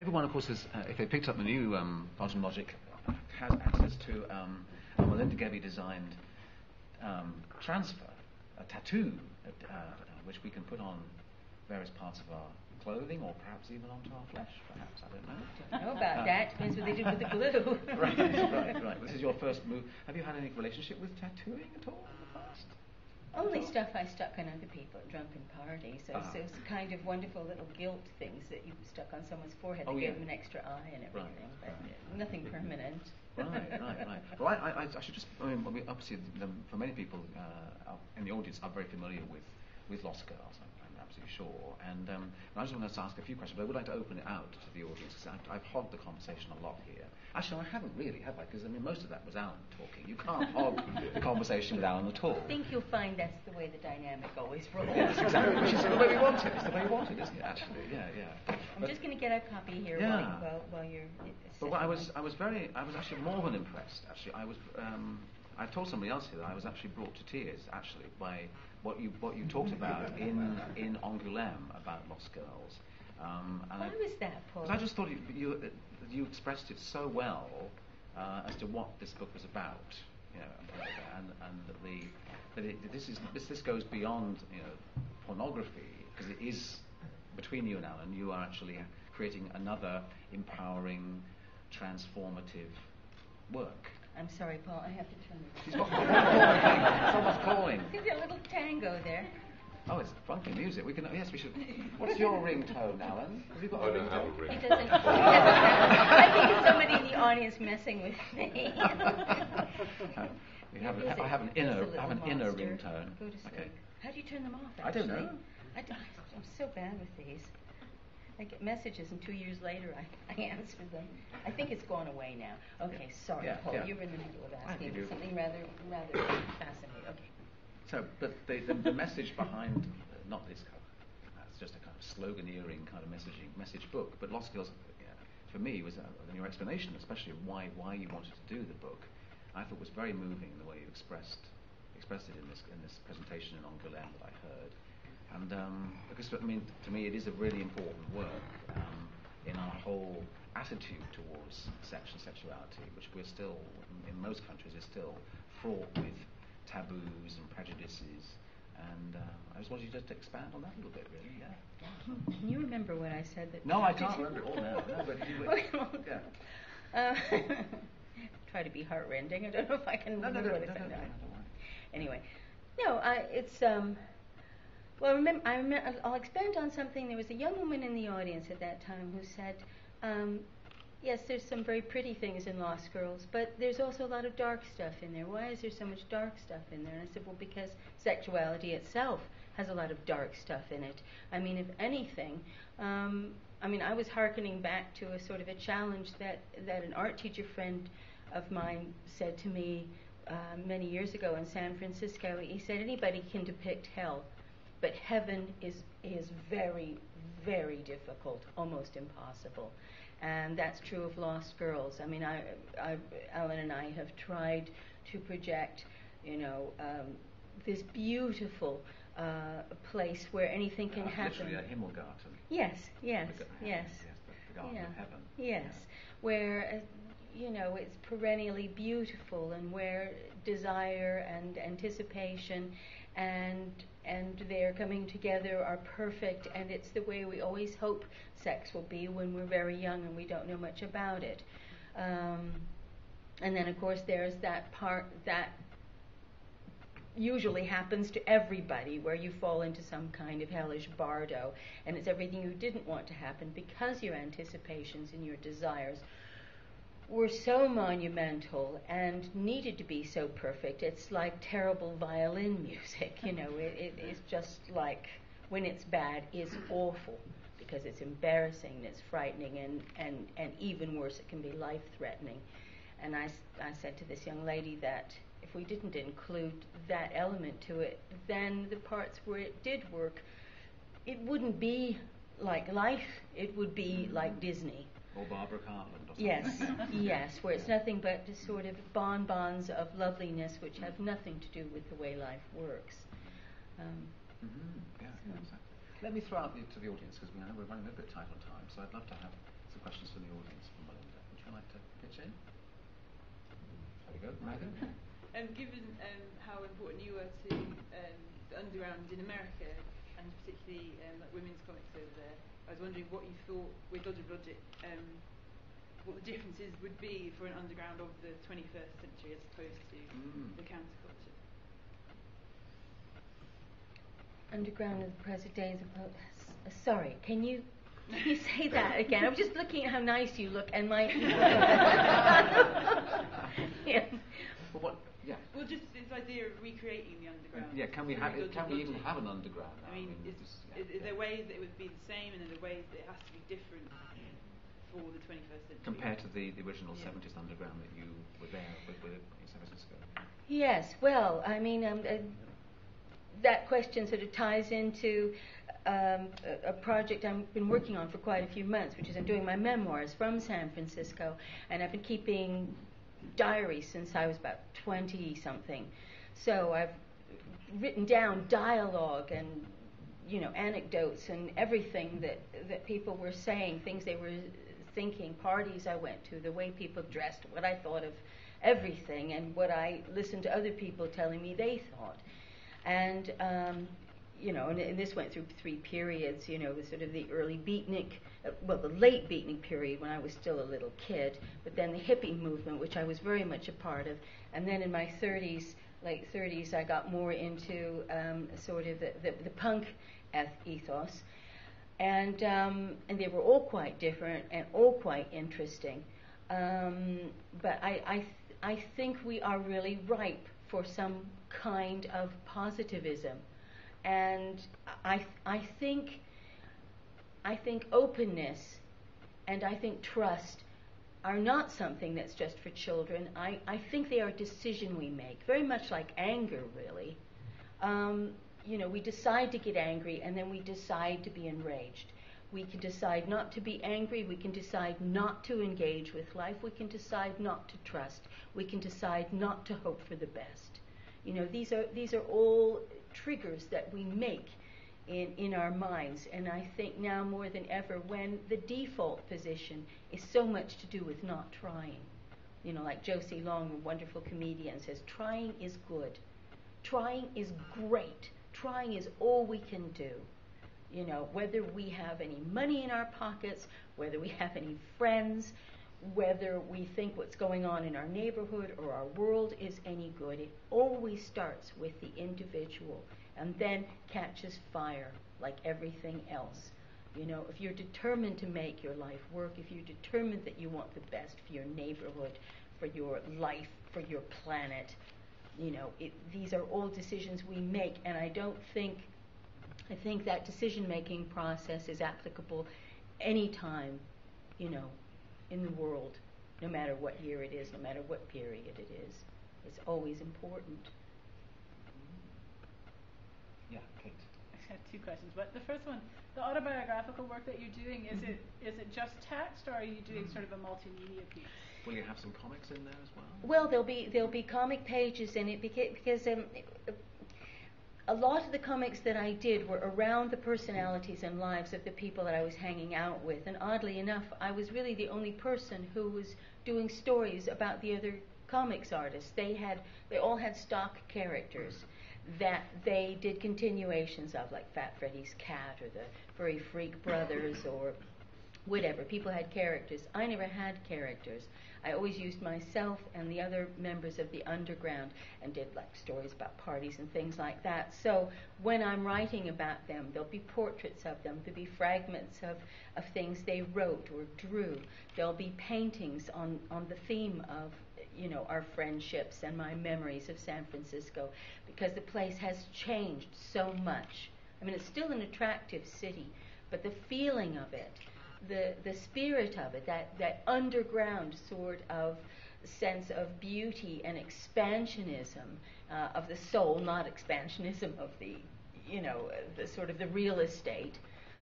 everyone, of course, if they picked up the new Quantum Logic, has access to a Melinda Gebbie designed transfer, a tattoo, which we can put on various parts of our clothing, or perhaps even onto our flesh, perhaps, I don't know. I know about that. Depends what they do with the glue. Right. This is your first move. Have you had any relationship with tattooing at all in the past? Only stuff I stuck on other people at drunken parties. So it's kind of wonderful little gilt things that you stuck on someone's forehead that gave them an extra eye and everything, but nothing permanent. Right. Well, I should just, obviously, for many people in the audience are very familiar with Lost Girls, I'm absolutely sure. And I just want to ask a few questions, but I would like to open it out to the audience, because I've hogged the conversation a lot here. Actually, I haven't really, have I? Because, most of that was Alan talking. You can't hog the conversation with Alan at all. I think you'll find that's the way the dynamic always rolls. Yes, exactly. Which is the way we want it. It's the way we want it, isn't it, actually? Yeah. I'm just going to get a copy here while you're... But I was actually more than impressed, actually. I told somebody else here that I was actually brought to tears, actually, by what you talked about in Angoulême about Lost Girls. Why was that, Paul? Because I just thought you expressed it so well as to what this book was about, and this goes beyond pornography, because it is between you and Alan. You are actually creating another empowering, transformative work. I'm sorry, Paul. I have to turn it. She's got someone's calling. There's a little tango there. Oh, it's funky music. We should. What's your ringtone, Alan? Have you got a ringtone? He doesn't. I think it's somebody in the audience messing with me. I have an inner ringtone. Go to sleep. Okay. How do you turn them off? Actually? I don't know. I'm so bad with these. I get messages, and 2 years later, I answer them. I think it's gone away now. Okay, sorry, Paul. Yeah. You're in the middle of asking something rather fascinating. Okay. So, but the message behind, not this kind of, it's just a kind of sloganeering kind of message book, but Lost Girls, for me, was your explanation, especially of why you wanted to do the book, I thought was very moving, the way you expressed it in this presentation in Angoulême that I heard. And because, to me, it is a really important work in our whole attitude towards sex and sexuality, which we're still, in most countries, is still fraught with taboos and prejudices. And I just wanted you to expand on that a little bit, really. Yeah. Can you remember what I said? No, I can't remember it all now. No, but try to be heartrending. I don't know if I can remember what I said. No, don't worry. Anyway, it's... Well, I'll expand on something. There was a young woman in the audience at that time who said, yes, there's some very pretty things in Lost Girls, but there's also a lot of dark stuff in there. Why is there so much dark stuff in there? And I said, well, because sexuality itself has a lot of dark stuff in it. If anything, I was hearkening back to a sort of a challenge that an art teacher friend of mine said to me many years ago in San Francisco. He said, anybody can depict hell, but heaven is very, very difficult, almost impossible. And that's true of Lost Girls. Alan and I have tried to project, this beautiful place where anything can happen. Literally a Himmelgarten. Yes. The Garden of Heaven. Yes, where it's perennially beautiful, and where desire and anticipation and their coming together are perfect, and it's the way we always hope sex will be when we're very young and we don't know much about it. And then, of course, there's that part that usually happens to everybody, where you fall into some kind of hellish bardo, and it's everything you didn't want to happen because your anticipations and your desires were so monumental and needed to be so perfect. It's like terrible violin music, it's just like, when it's bad, it's awful, because it's embarrassing, it's frightening, and even worse, it can be life-threatening. And I said to this young lady that if we didn't include that element to it, then the parts where it did work, it wouldn't be like life, it would be like Disney. Or Barbara Cartland or something. Yes, where it's nothing but sort of bonbons of loveliness which have nothing to do with the way life works. Exactly. Let me throw out to the audience, because we're running a bit tight on time, so I'd love to have some questions Megan? Given how important you were to the underground in America, and particularly like women's comics over there, I was wondering what you thought with Dodge of Logic, what the differences would be for an underground of the 21st century as opposed to the counterculture. Underground of the present days of sorry, can you say that again? I'm just looking at how nice you look and my yeah. Well, what? Yeah. Well, just this idea of recreating the underground. Yeah. Can we even have an underground? I mean, is there ways that it would be the same, and are there ways that it has to be different for the 21st century compared to the original 70s underground that you were there with in San Francisco? Yes. Well, I mean, that question sort of ties into a project I've been working on for quite a few months, which is I'm doing my memoirs from San Francisco, and I've been keeping diaries since I was about 20-something. So I've written down dialogue and, you know, anecdotes and everything that people were saying, things they were thinking, parties I went to, the way people dressed, what I thought of everything, and what I listened to other people telling me they thought. And, you know, and this went through 3 periods, you know, sort of the early beatnik, the late beatnik period when I was still a little kid, but then the hippie movement, which I was very much a part of, and then in my 30s, late 30s, I got more into sort of the punk ethos, and they were all quite different and all quite interesting, but I think we are really ripe for some kind of positivism, and I think openness and I think trust are not something that's just for children. I think they are a decision we make, very much like anger, really. You know, we decide to get angry and then we decide to be enraged. We can decide not to be angry. We can decide not to engage with life. We can decide not to trust. We can decide not to hope for the best. You know, these are all triggers that we make in our minds, and I think now more than ever, when the default position is so much to do with not trying. You know, like Josie Long, a wonderful comedian, says, trying is good. Trying is great. Trying is all we can do. You know, whether we have any money in our pockets, whether we have any friends, whether we think what's going on in our neighborhood or our world is any good, it always starts with the individual and then catches fire like everything else. You know, if you're determined to make your life work, if you're determined that you want the best for your neighborhood, for your life, for your planet, you know, these are all decisions we make, and I think that decision-making process is applicable anytime, you know, in the world, no matter what year it is, no matter what period it is. It's always important. Yeah, Kate. I have 2 questions, but the first one, the autobiographical work that you're doing, is it just text, or are you doing sort of a multimedia piece? Will you have some comics in there as well? Well, there'll be comic pages in it because a lot of the comics that I did were around the personalities and lives of the people that I was hanging out with, and oddly enough, I was really the only person who was doing stories about the other comics artists. They all had stock characters that they did continuations of, like Fat Freddy's Cat or the Furry Freak Brothers or whatever. People had characters. I never had characters. I always used myself and the other members of the underground and did like stories about parties and things like that. So when I'm writing about them, there'll be portraits of them. There'll be fragments of things they wrote or drew. There'll be paintings on the theme of, you know, our friendships and my memories of San Francisco, because the place has changed so much. I mean, it's still an attractive city, but the feeling of it, the spirit of it, that underground sort of sense of beauty and expansionism of the soul, not expansionism of the, you know, the sort of the real estate,